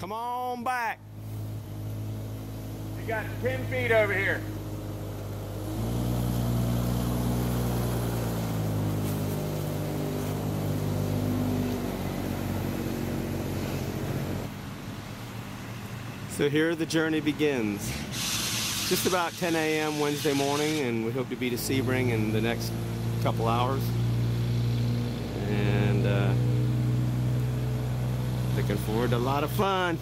Come on back. You got 10 feet over here. So here the journey begins. Just about 10 a.m. Wednesday morning, and we hope to be to Sebring in the next couple hours. And looking forward to a lot of fun.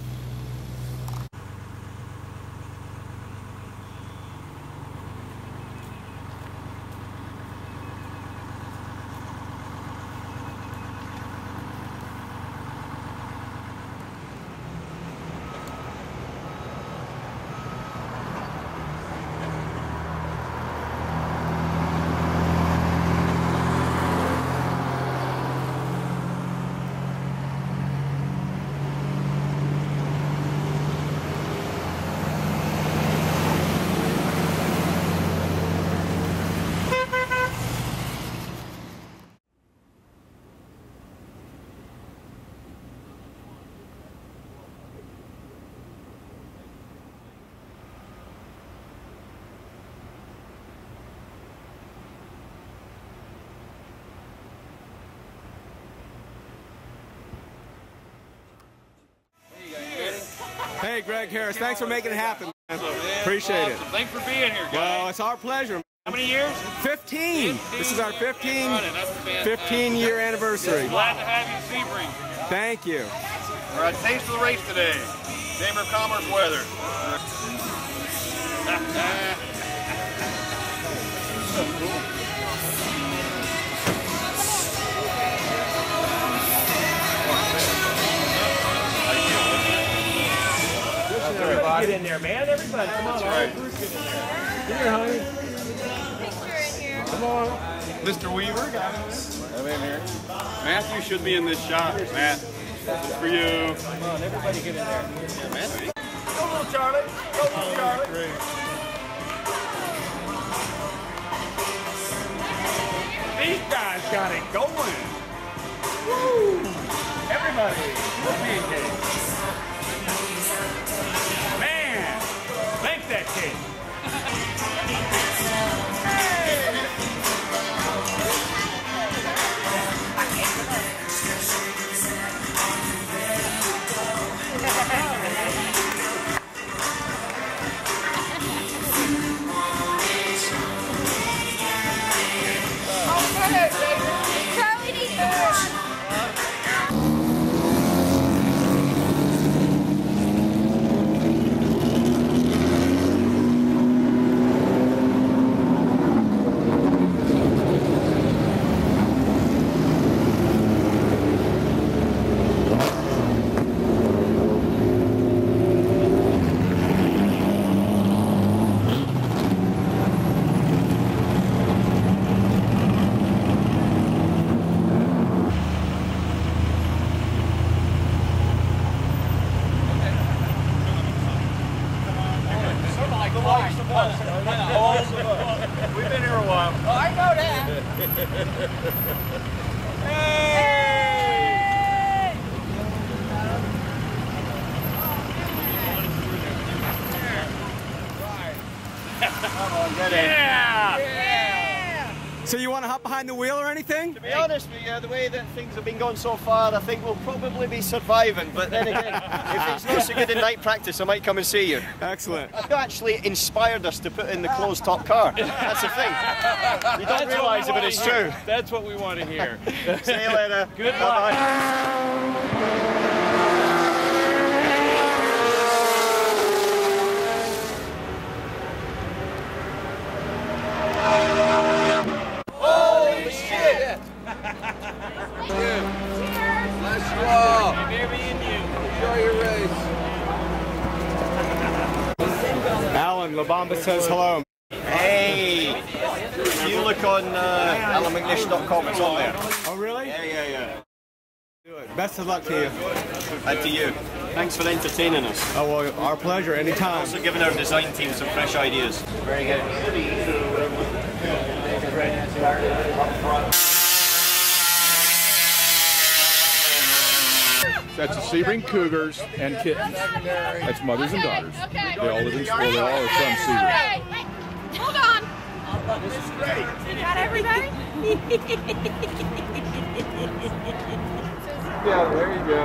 Hey, Greg Harris, thanks for making it happen, man. Appreciate it. Thanks for being here, guys. Well, it's our pleasure. How many years? 15. This is our 15-year anniversary. Glad to have you in Sebring. Thank you. All right, taste of the race today. Chamber of Commerce weather. Everybody. Get in there, man. Everybody, come on. Right. Get in here, honey. Picture in here. Come on. Mr. Weaver, guys. Come in here. Matthew should be in this shot. Matt, this is for you. Come on, everybody get in there. Yeah, Matthew. Go, little Charlie. Go, little Charlie. Great. These guys got it going. Woo! Everybody, the pancakes. Man, make that cake. Charlie needs more. We've been here a while. Oh, I know that. Hey! Come on, get in. So you want to hop behind the wheel or anything? To be honest with you, the way that things have been going so far, I think we'll probably be surviving. But then again, if it's not so good in night practice, I might come and see you. Excellent. You actually inspired us to put in the closed-top car. That's the thing. You don't realise it, but it's true. That's what we want to hear. See you later. Good luck. Holy shit! Bless you all. Maybe in you. Enjoy your race. Alan Labamba says hello. Hey! If you look on alanmcnish.com, it's on there. Oh, really? Yeah. Do it. Best of luck to you. And to you. Thanks for entertaining us. Oh, well, our pleasure. Anytime. Also giving our design team some fresh ideas. Very good. That's the Sebring Cougars and kittens. That's mothers and daughters. Okay. They all live in, well, they all are from Sebring. Wait, hold on. This is great. You got everybody? Yeah, there you go.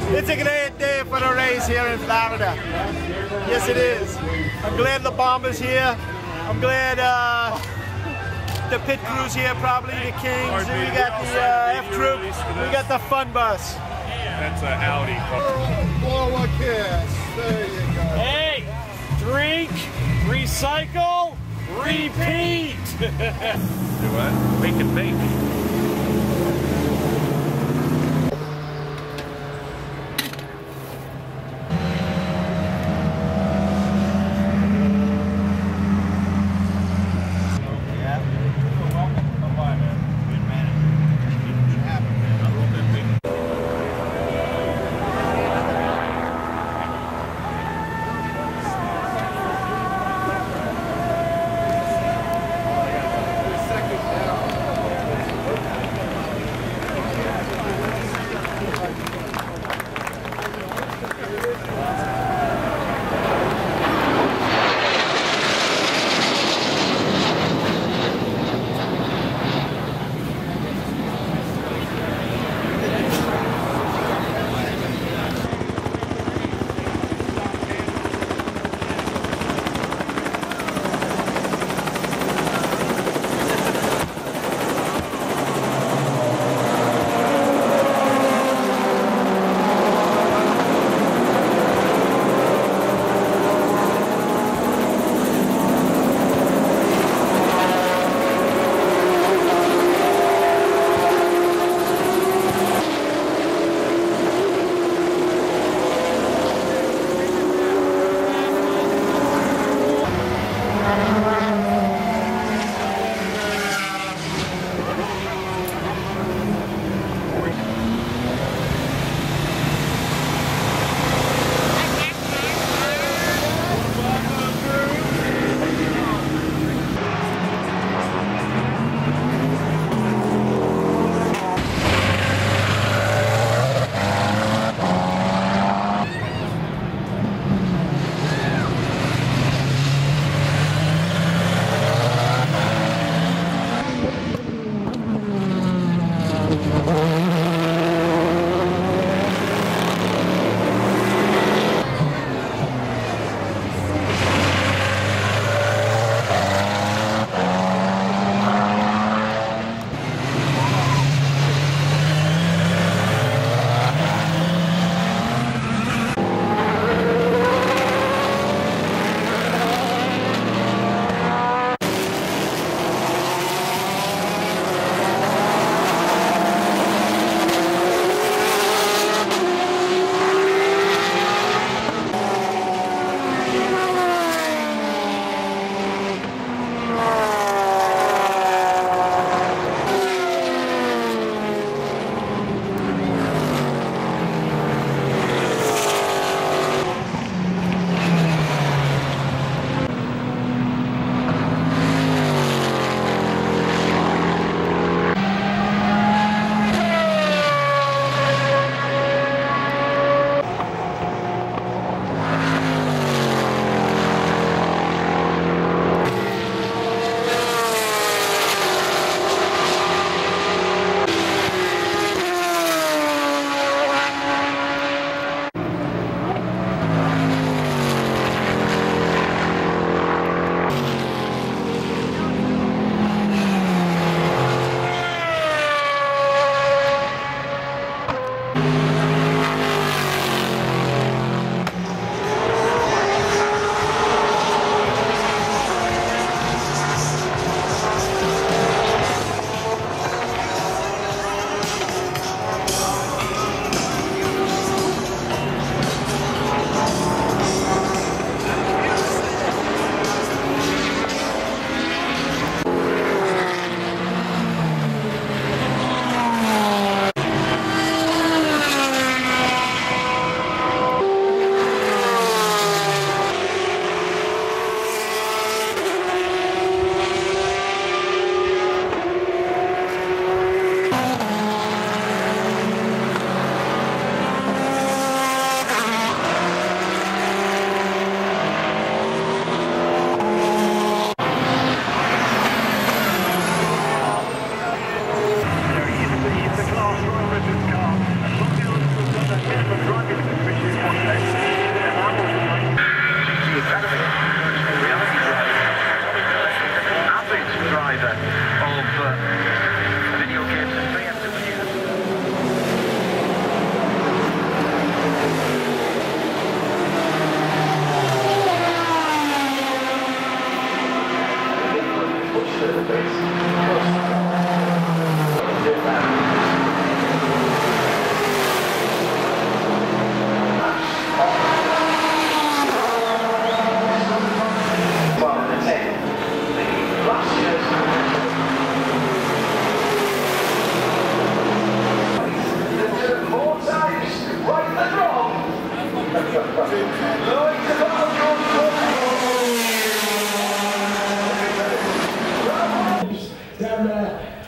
It's a great day for a race here in Florida. Yes, it is. I'm glad the Bomber's here. I'm glad the pit crew's here, probably the Kings. And we got the F Troop. We got the Fun Bus. That's an Audi. Forward kiss. There you go. Hey, drink, recycle, repeat. Do what? Wake and bake.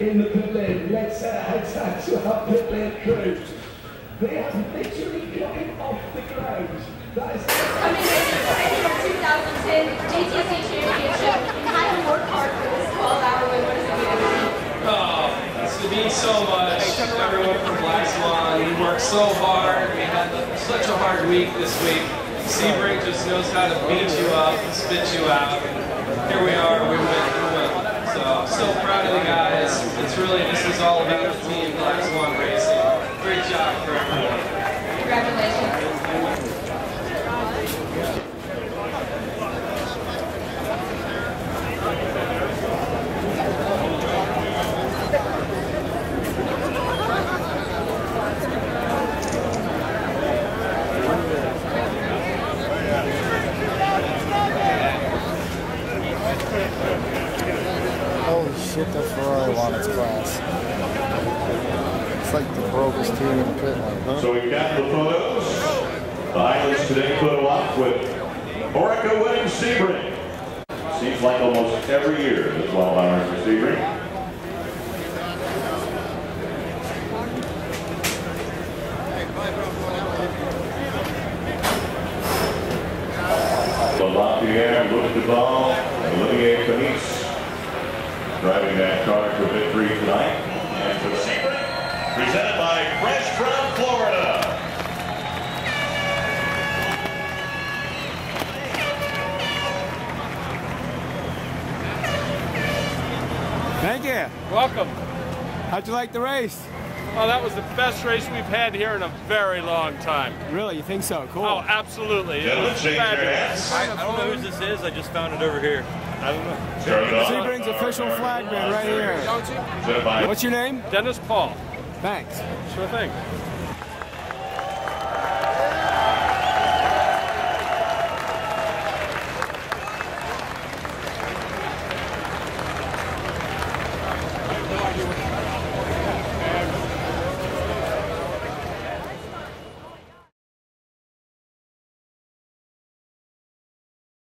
in the pit lane. Let's say high tax to our pit lane crew. They have literally coming off the ground. That is Coming in for 2010 GTC Championship. Had to work hard for this 12-hour win. What does it mean? Oh, it means so much. Everyone from Black Swan, we worked so hard. We had such a hard week this week. Sebring just knows how to beat you up, spit you out. Here we are, we win. So I'm so proud of the guys. It's really, this is all about the team, Black Swan Racing. Great job for everyone. Congratulations. Holy shit, that Ferrari won its class. It's like the brokest team in the pit lane, huh? So we've got the photos. The highlights today photo op with Orica winning Sebring. Seems like almost every year the 12 hours for Sebring. Lafayette, look at the ball, and Olivier Canis driving that car to victory tonight. And for Sebring, presented by Fresh from Florida. Thank you. Welcome. How'd you like the race? Oh, that was the best race we've had here in a very long time. Really? You think so? Cool. Oh, absolutely. It Gentlemen, was shake your fabulous. hands. I don't know who this is. I just found it over here. I don't know. Started off. Sebring's official flagman right here. Presented by What's your name? Dennis Paul. Thanks. Sure thing.